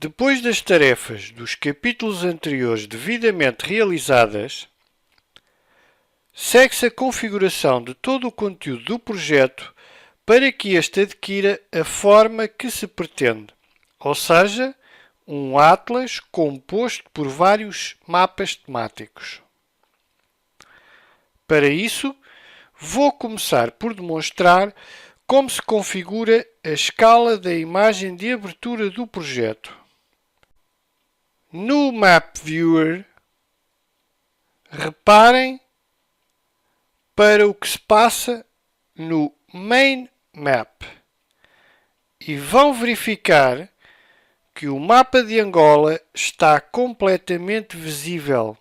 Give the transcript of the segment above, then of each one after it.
Depois das tarefas dos capítulos anteriores devidamente realizadas, segue-se a configuração de todo o conteúdo do projeto para que este adquira a forma que se pretende, ou seja, um atlas composto por vários mapas temáticos. Para isso, vou começar por demonstrar como se configura a escala da imagem de abertura do projeto. No Map Viewer, reparem para o que se passa no Main Map e vão verificar que o mapa de Angola está completamente visível,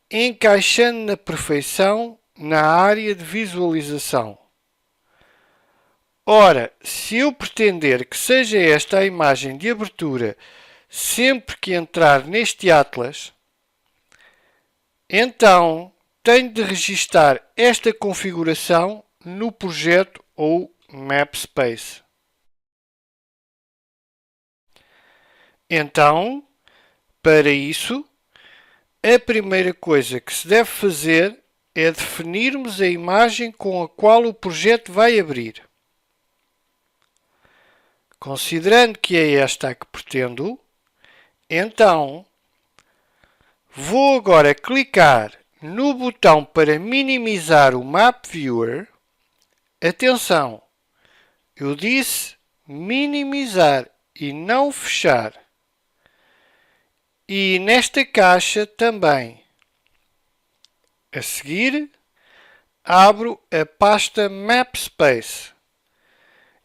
encaixando na perfeição na área de visualização. Ora, se eu pretender que seja esta a imagem de abertura sempre que entrar neste atlas, então tenho de registar esta configuração no projeto ou Map Space. Então, para isso, a primeira coisa que se deve fazer é definirmos a imagem com a qual o projeto vai abrir. Considerando que é esta a que pretendo, então vou agora clicar no botão para minimizar o Map Viewer. Atenção, eu disse minimizar e não fechar. E nesta caixa também. A seguir, abro a pasta Map Space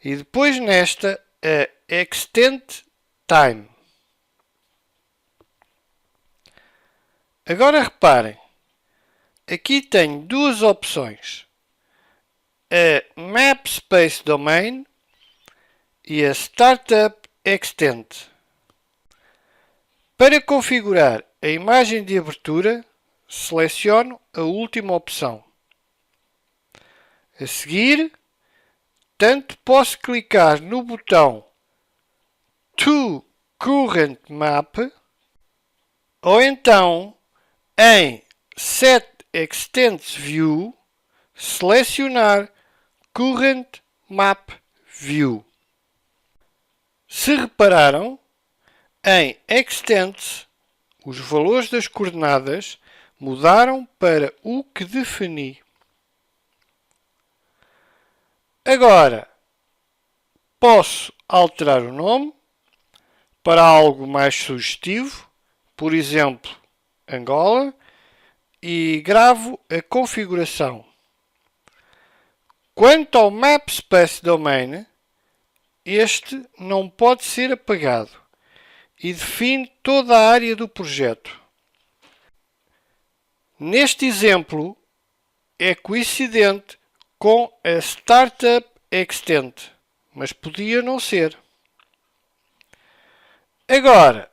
e depois nesta a Extend Time. Agora reparem, aqui tenho duas opções, a Map Space Domain e a Startup Extend. Para configurar a imagem de abertura, seleciono a última opção. A seguir, tanto posso clicar no botão To Current Map ou então em Set Extents View, selecionar Current Map View. Se repararam, em Extents, os valores das coordenadas mudaram para o que defini. Agora, posso alterar o nome para algo mais sugestivo, por exemplo, Angola, e gravo a configuração. Quanto ao Map Space Domain, este não pode ser apagado e define toda a área do projeto. Neste exemplo, é coincidente com a Startup Extend, mas podia não ser. Agora,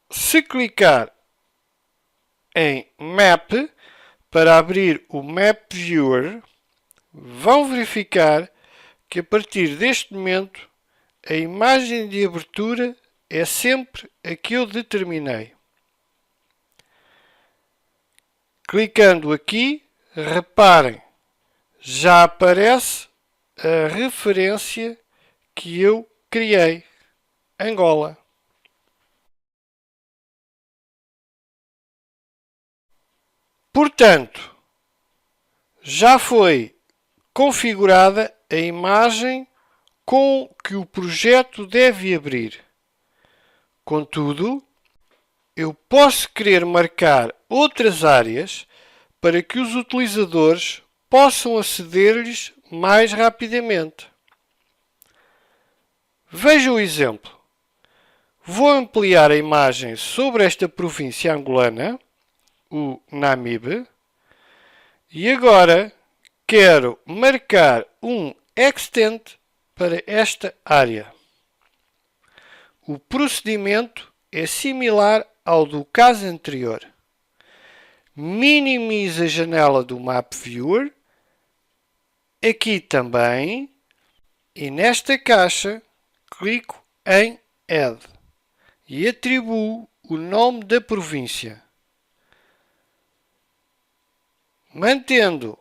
se clicar em Map para abrir o Map Viewer, vão verificar que a partir deste momento a imagem de abertura é sempre a que eu determinei. Clicando aqui, reparem, já aparece a referência que eu criei, Angola. Portanto, já foi configurada a imagem com que o projeto deve abrir. Contudo, eu posso querer marcar outras áreas para que os utilizadores possam aceder-lhes mais rapidamente. Veja o exemplo. Vou ampliar a imagem sobre esta província angolana, o Namibe, e agora quero marcar um Extend para esta área. O procedimento é similar ao do caso anterior. Minimize a janela do Map Viewer, aqui também, e nesta caixa clico em Add. e atribuo o nome da província. Mantendo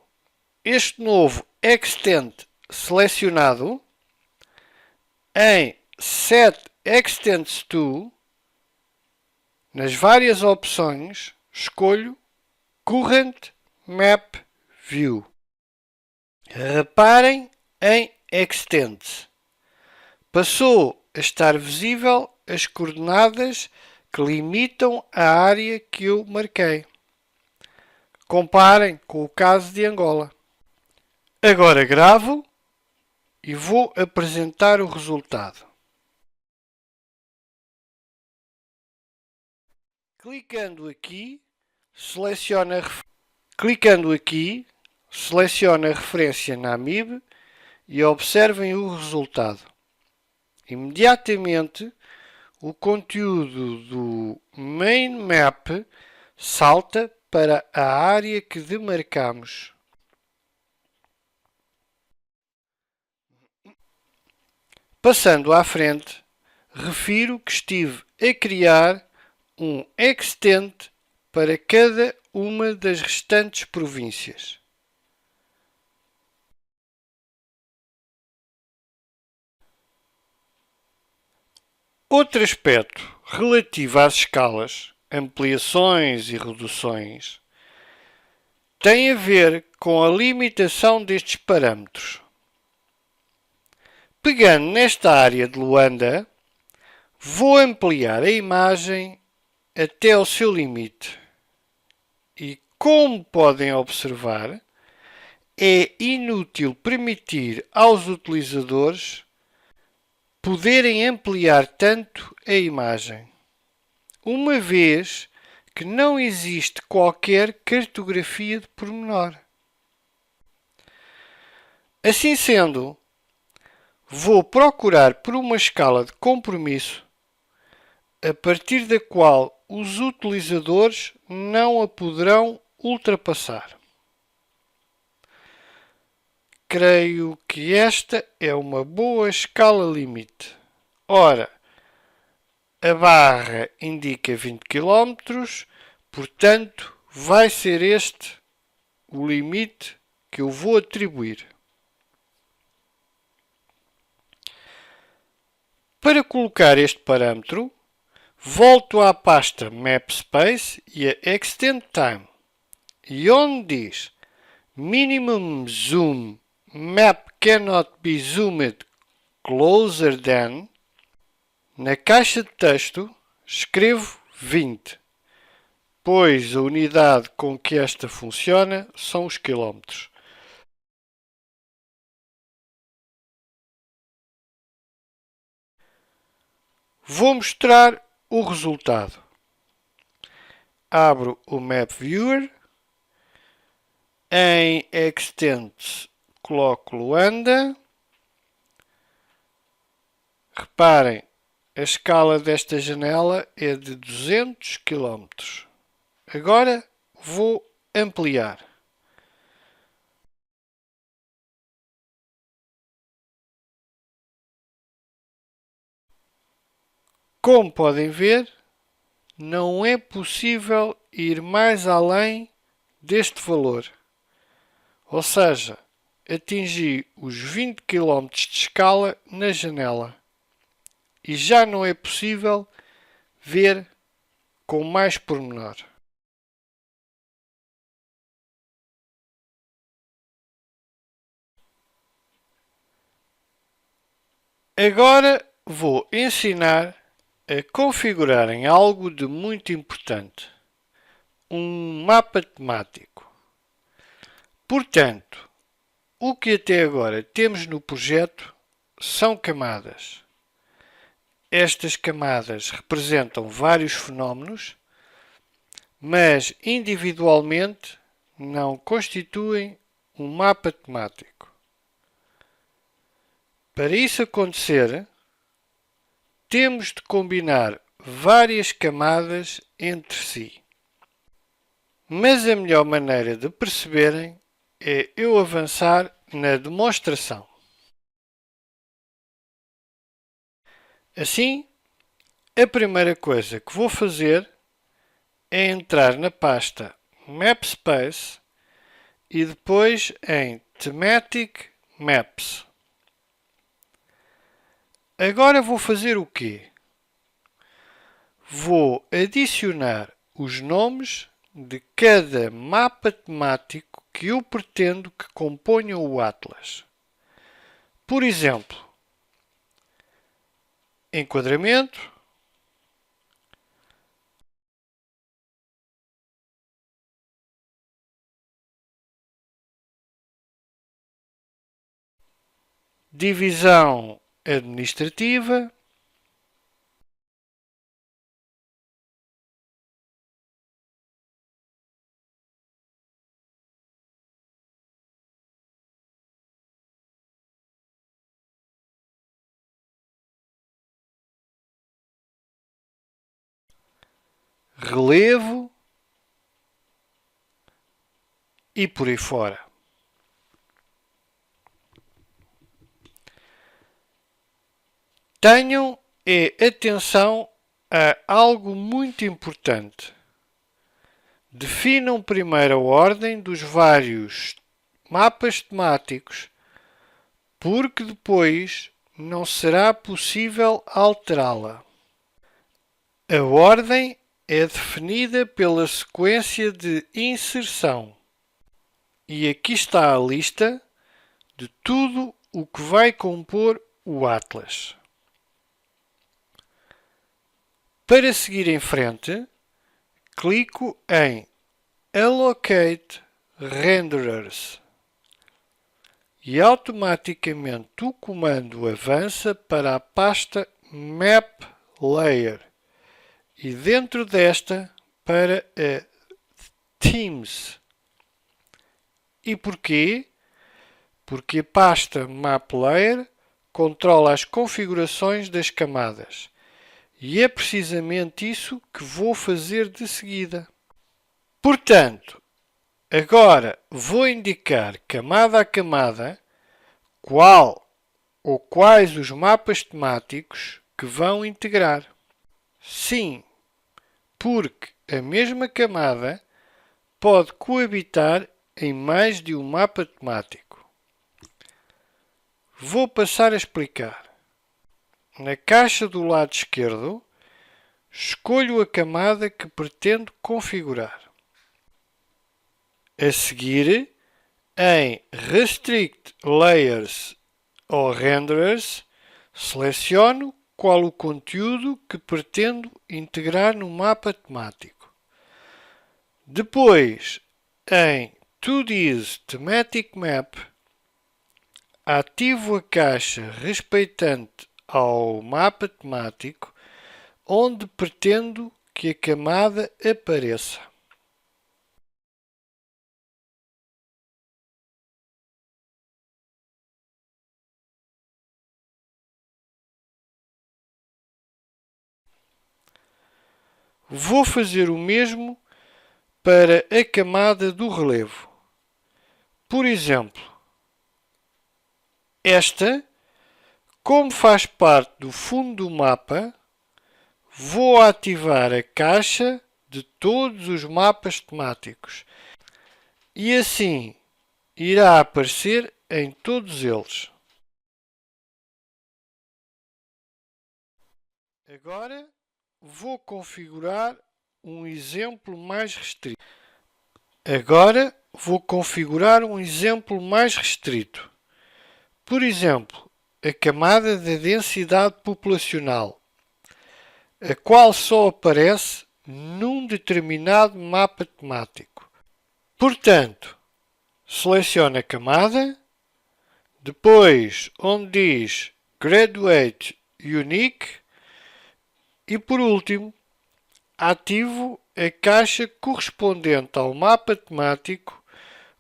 este novo extent selecionado, em Set Extents to, nas várias opções, escolho Current Map View. Reparem em Extents. Passou a estar visível as coordenadas que limitam a área que eu marquei. Comparem com o caso de Angola. Agora gravo e vou apresentar o resultado. Clicando aqui, seleciona a referência na AMIB e observem o resultado. Imediatamente, o conteúdo do Main Map salta para a área que demarcamos. Passando à frente, refiro que estive a criar um extent para cada uma das restantes províncias. Outro aspecto relativo às escalas, ampliações e reduções, tem a ver com a limitação destes parâmetros. Pegando nesta área de Luanda, vou ampliar a imagem até ao seu limite. E como podem observar, é inútil permitir aos utilizadores poderem ampliar tanto a imagem, uma vez que não existe qualquer cartografia de pormenor. Assim sendo, vou procurar por uma escala de compromisso a partir da qual os utilizadores não a poderão ultrapassar. Creio que esta é uma boa escala limite. Ora, a barra indica 20 km, portanto, vai ser este o limite que eu vou atribuir. Para colocar este parâmetro, volto à pasta MapSpace e a Extend Time, e onde diz Minimum Zoom Map cannot be zoomed closer than, na caixa de texto escrevo 20, pois a unidade com que esta funciona são os quilómetros. Vou mostrar o resultado. Abro o Map Viewer, em Extents coloco Luanda. Reparem, a escala desta janela é de 200 km. Agora vou ampliar. Como podem ver, não é possível ir mais além deste valor. Ou seja, atingi os 20 km de escala na janela. E já não é possível ver com mais pormenor. Agora vou ensinar a configurarem algo de muito importante, um mapa temático. Portanto, o que até agora temos no projeto são camadas. Estas camadas representam vários fenómenos, mas individualmente não constituem um mapa temático. Para isso acontecer, temos de combinar várias camadas entre si. Mas a melhor maneira de perceberem é eu avançar na demonstração. Assim, A primeira coisa que vou fazer é entrar na pasta Map Space e depois em Thematic Maps. Agora vou fazer o quê? Vou adicionar os nomes de cada mapa temático que eu pretendo que componha o Atlas. Por exemplo, enquadramento, divisão administrativa, relevo e por aí fora. Tenham atenção a algo muito importante. Definam primeiro a ordem dos vários mapas temáticos, porque depois não será possível alterá-la. A ordem é definida pela sequência de inserção. E aqui está a lista de tudo o que vai compor o Atlas. Para seguir em frente, clico em Allocate Renderers e automaticamente o comando avança para a pasta Map Layer e dentro desta para a Themes. E porquê? Porque a pasta Map Layer controla as configurações das camadas. E é precisamente isso que vou fazer de seguida. Portanto, agora vou indicar camada a camada qual ou quais os mapas temáticos que vão integrar. Sim, porque a mesma camada pode coabitar em mais de um mapa temático. Vou passar a explicar. Na caixa do lado esquerdo, escolho a camada que pretendo configurar. A seguir, em Restrict Layers ou Renderers, seleciono qual o conteúdo que pretendo integrar no mapa temático. Depois, em 2D's Thematic Map, ativo a caixa respeitante ao mapa temático onde pretendo que a camada apareça. Vou fazer o mesmo para a camada do relevo. Por exemplo, esta, como faz parte do fundo do mapa, vou ativar a caixa de todos os mapas temáticos e assim irá aparecer em todos eles. Agora vou configurar um exemplo mais restrito. Por exemplo, a camada da densidade populacional, a qual só aparece num determinado mapa temático. Portanto, seleciono a camada, depois onde diz Graduate Unique e por último ativo a caixa correspondente ao mapa temático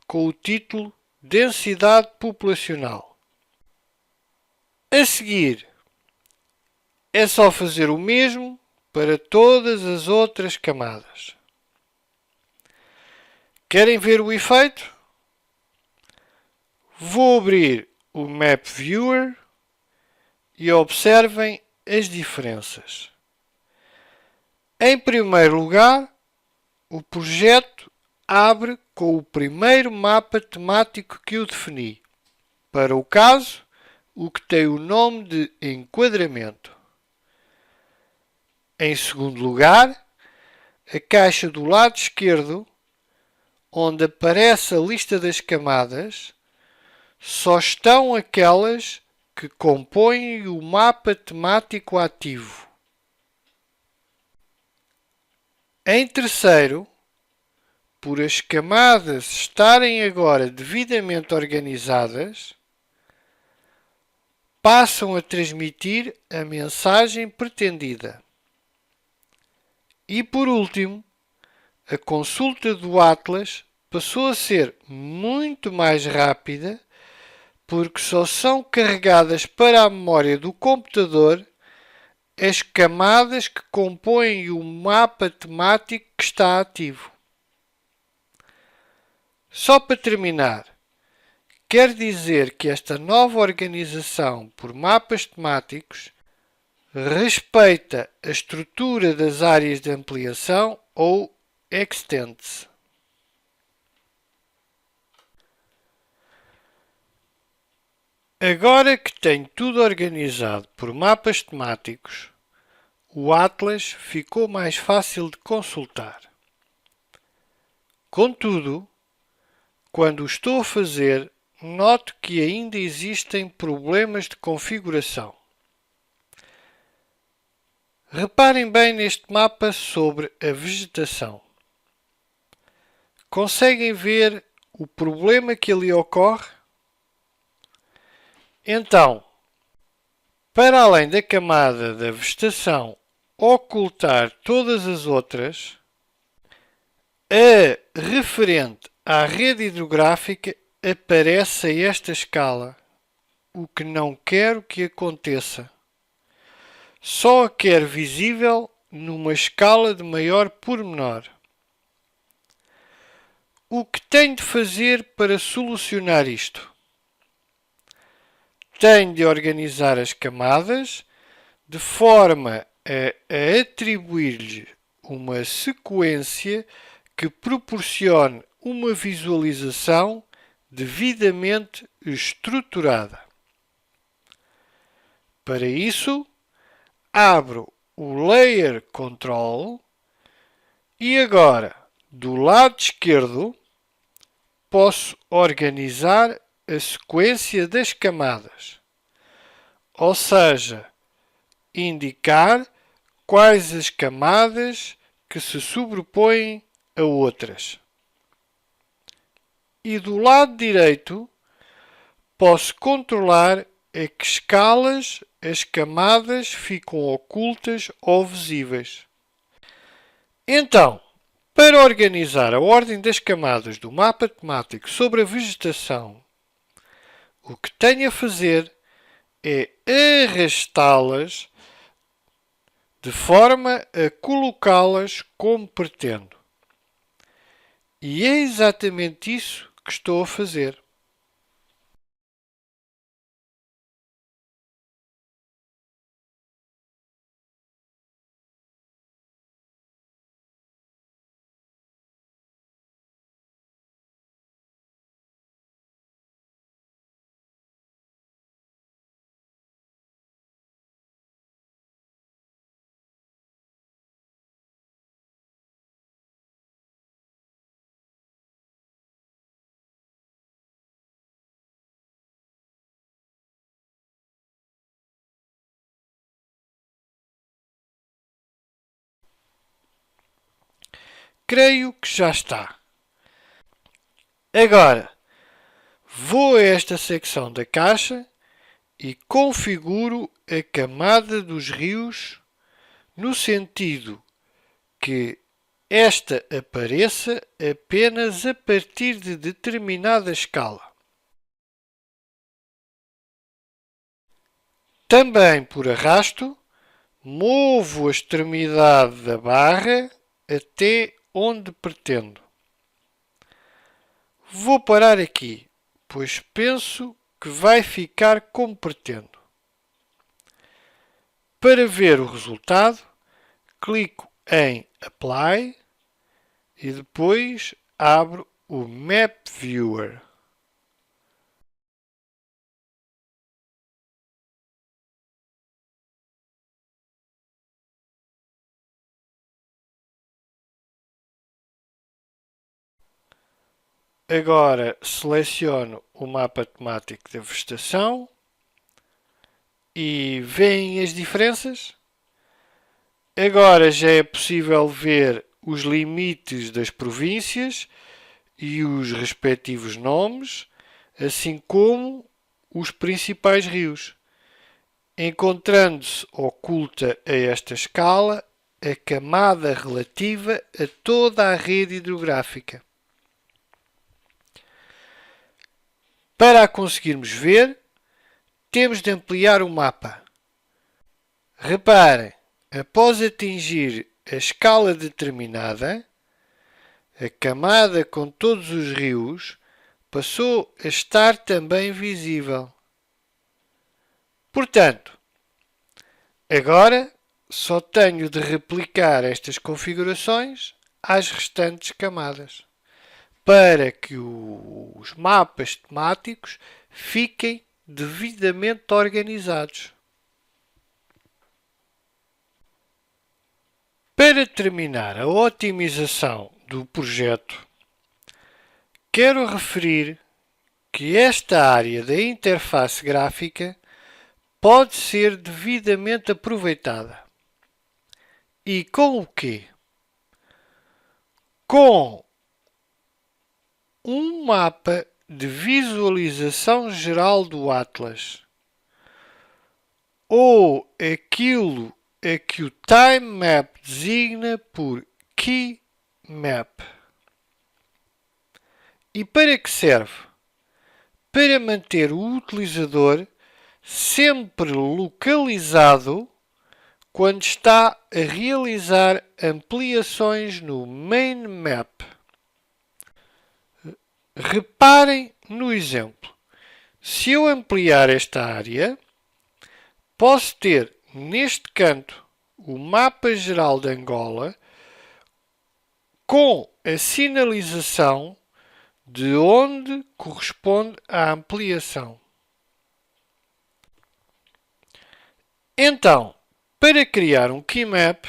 com o título Densidade Populacional. A seguir, é só fazer o mesmo para todas as outras camadas. Querem ver o efeito? Vou abrir o Map Viewer e observem as diferenças. Em primeiro lugar, o projeto abre com o primeiro mapa temático que eu defini. Para o caso, o que tem o nome de enquadramento. Em segundo lugar, a caixa do lado esquerdo, onde aparece a lista das camadas, só estão aquelas que compõem o mapa temático ativo. Em terceiro, por as camadas estarem agora devidamente organizadas, passam a transmitir a mensagem pretendida. E por último, a consulta do Atlas passou a ser muito mais rápida porque só são carregadas para a memória do computador as camadas que compõem o mapa temático que está ativo. Só para terminar, quer dizer que esta nova organização por mapas temáticos respeita a estrutura das áreas de ampliação ou extents. Agora que tenho tudo organizado por mapas temáticos, o Atlas ficou mais fácil de consultar. Contudo, quando o estou a fazer, noto que ainda existem problemas de configuração. Reparem bem neste mapa sobre a vegetação. Conseguem ver o problema que ali ocorre? Então, para além da camada da vegetação ocultar todas as outras, a referente à rede hidrográfica aparece a esta escala, o que não quero que aconteça. Só a quero visível numa escala de maior pormenor. O que tenho de fazer para solucionar isto? Tenho de organizar as camadas de forma a atribuir-lhe uma sequência que proporcione uma visualização devidamente estruturada. Para isso, abro o Layer Control e agora, do lado esquerdo, posso organizar a sequência das camadas, ou seja, indicar quais as camadas que se sobrepõem a outras. E do lado direito, posso controlar a que escalas as camadas ficam ocultas ou visíveis. Então, para organizar a ordem das camadas do mapa temático sobre a vegetação, o que tenho a fazer é arrastá-las de forma a colocá-las como pretendo. E é exatamente isso que estou a fazer. Creio que já está. Agora, vou a esta secção da caixa e configuro a camada dos rios no sentido que esta apareça apenas a partir de determinada escala. Também por arrasto, movo a extremidade da barra até onde pretendo. Vou parar aqui, pois penso que vai ficar como pretendo. Para ver o resultado, clico em Apply e depois abro o Map Viewer. Agora seleciono o mapa temático da vegetação e veem as diferenças? Agora já é possível ver os limites das províncias e os respectivos nomes, assim como os principais rios, encontrando-se oculta a esta escala a camada relativa a toda a rede hidrográfica. Para a conseguirmos ver, temos de ampliar o mapa. Reparem, após atingir a escala determinada, a camada com todos os rios passou a estar também visível. Portanto, agora só tenho de replicar estas configurações às restantes camadas, para que os mapas temáticos fiquem devidamente organizados. Para terminar a otimização do projeto, quero referir que esta área da interface gráfica pode ser devidamente aproveitada. E com o quê? Com um mapa de visualização geral do Atlas, ou aquilo a que o Time Map designa por Key Map. E para que serve? Para manter o utilizador sempre localizado quando está a realizar ampliações no Main Map. Reparem no exemplo. Se eu ampliar esta área, posso ter neste canto o mapa geral de Angola com a sinalização de onde corresponde a ampliação. Então, para criar um Key Map,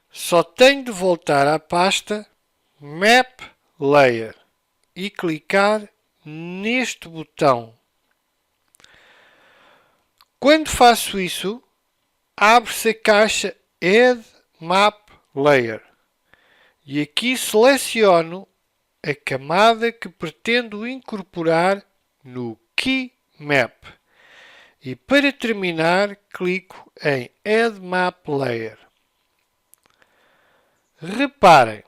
só tenho de voltar à pasta Map Layer e clicar neste botão. Quando faço isso, abre-se a caixa Add Map Layer e aqui seleciono a camada que pretendo incorporar no Key Map. E para terminar, clico em Add Map Layer. Reparem,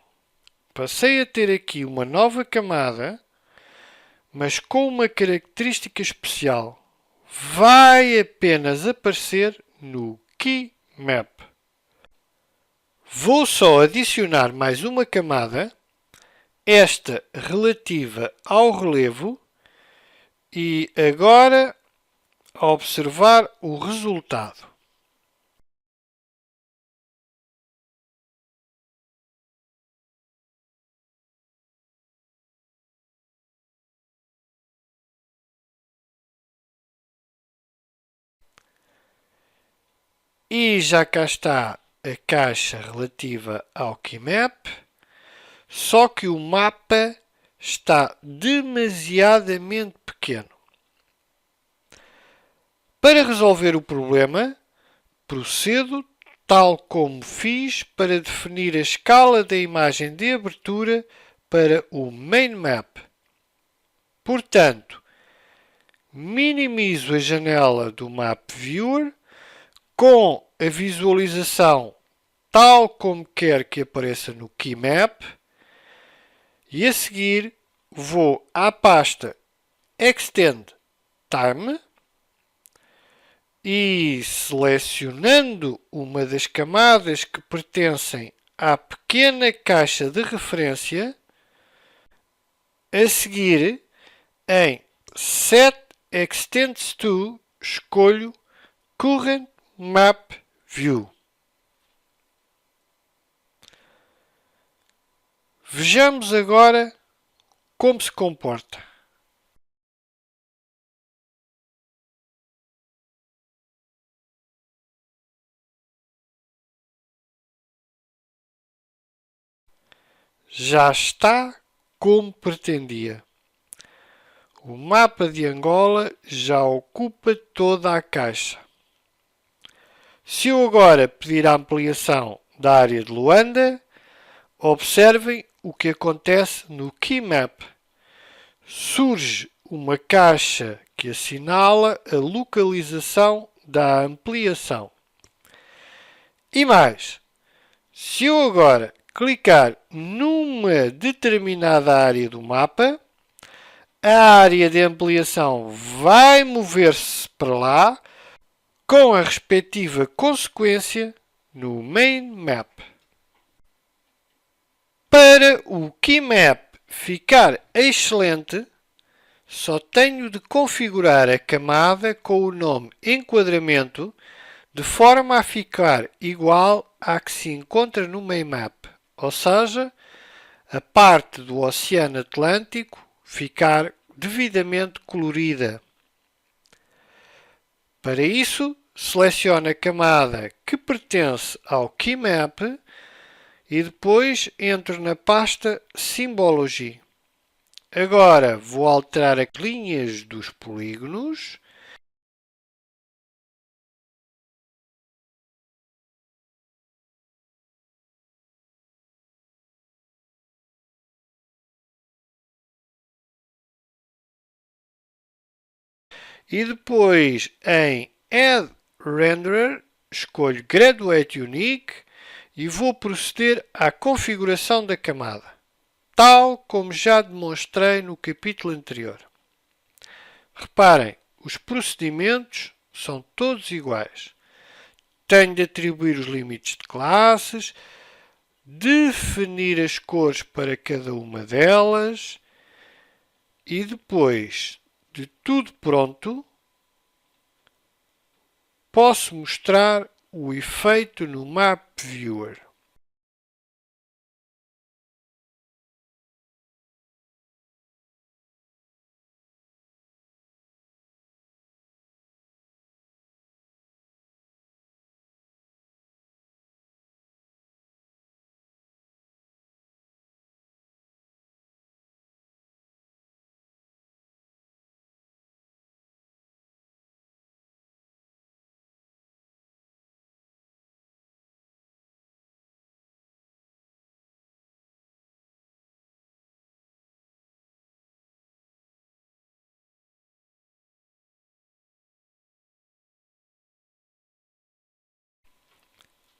passei a ter aqui uma nova camada, mas com uma característica especial. Vai apenas aparecer no Key Map. Vou só adicionar mais uma camada, esta relativa ao relevo, e agora a observar o resultado. E já cá está a caixa relativa ao KeyMap, só que o mapa está demasiadamente pequeno. Para resolver o problema, procedo tal como fiz para definir a escala da imagem de abertura para o Main Map. Portanto, minimizo a janela do Map Viewer com a visualização tal como quer que apareça no Key Map e a seguir vou à pasta Extend Time e selecionando uma das camadas que pertencem à pequena caixa de referência, a seguir em Set Extents to escolho Current Map View. Vejamos agora como se comporta. Já está como pretendia. O mapa de Angola já ocupa toda a caixa. Se eu agora pedir a ampliação da área de Luanda, observem o que acontece no Key Map. Surge uma caixa que assinala a localização da ampliação. E mais, se eu agora clicar numa determinada área do mapa, a área de ampliação vai mover-se para lá com a respectiva consequência no Main Map. Para o Key Map ficar excelente, só tenho de configurar a camada com o nome enquadramento de forma a ficar igual à que se encontra no Main Map, ou seja, a parte do Oceano Atlântico ficar devidamente colorida. Para isso, selecione a camada que pertence ao Key Map e depois entro na pasta Symbology. Agora vou alterar as linhas dos polígonos e depois em Add Renderer escolho Graduate Unique e vou proceder à configuração da camada, tal como já demonstrei no capítulo anterior. Reparem, os procedimentos são todos iguais. Tenho de atribuir os limites de classes, definir as cores para cada uma delas e depois de tudo pronto, posso mostrar o efeito no Map Viewer.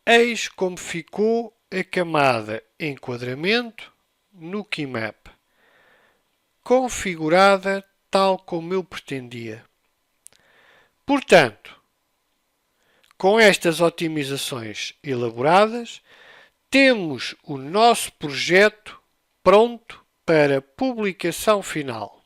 Eis como ficou a camada enquadramento no Key Map, configurada tal como eu pretendia. Portanto, com estas otimizações elaboradas, temos o nosso projeto pronto para publicação final.